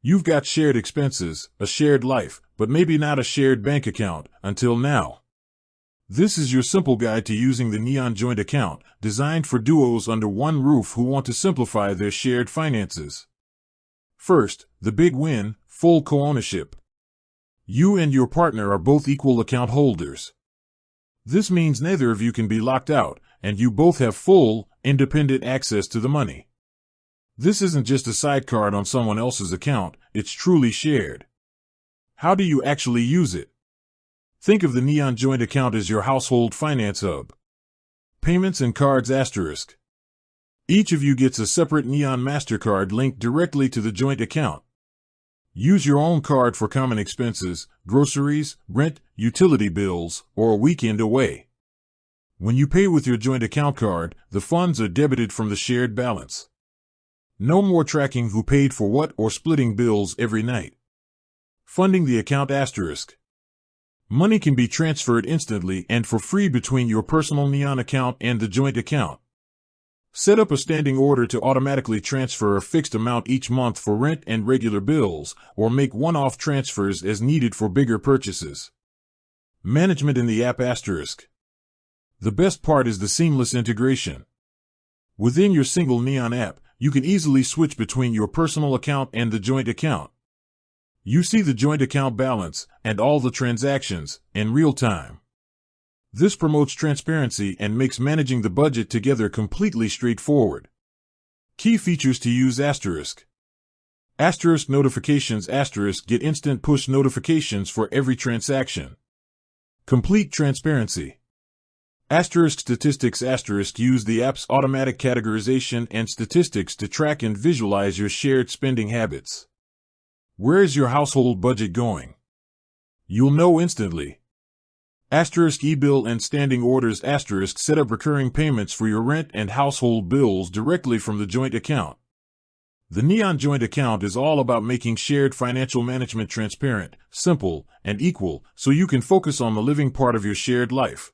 You've got shared expenses, a shared life, but maybe not a shared bank account, until now. This is your simple guide to using the Neon joint account, designed for duos under one roof who want to simplify their shared finances. First, the big win, full co-ownership. You and your partner are both equal account holders. This means neither of you can be locked out, and you both have full, independent access to the money. This isn't just a sidecard on someone else's account, it's truly shared. How do you actually use it? Think of the Neon joint account as your household finance hub. Payments and cards asterisk. Each of you gets a separate Neon MasterCard linked directly to the joint account. Use your own card for common expenses, groceries, rent, utility bills, or a weekend away. When you pay with your joint account card, the funds are debited from the shared balance. No more tracking who paid for what or splitting bills every night. Funding the account asterisk. Money can be transferred instantly and for free between your personal Neon account and the joint account. Set up a standing order to automatically transfer a fixed amount each month for rent and regular bills, or make one-off transfers as needed for bigger purchases. Management in the app asterisk. The best part is the seamless integration. Within your single Neon app, you can easily switch between your personal account and the joint account. You see the joint account balance and all the transactions in real time. This promotes transparency and makes managing the budget together completely straightforward. Key features to use asterisk. Asterisk notifications asterisk get instant push notifications for every transaction. Complete transparency. Asterisk statistics asterisk use the app's automatic categorization and statistics to track and visualize your shared spending habits. Where is your household budget going? You'll know instantly. Asterisk e-bill and standing orders asterisk set up recurring payments for your rent and household bills directly from the joint account. The Neon joint account is all about making shared financial management transparent, simple, and equal, so you can focus on the living part of your shared life.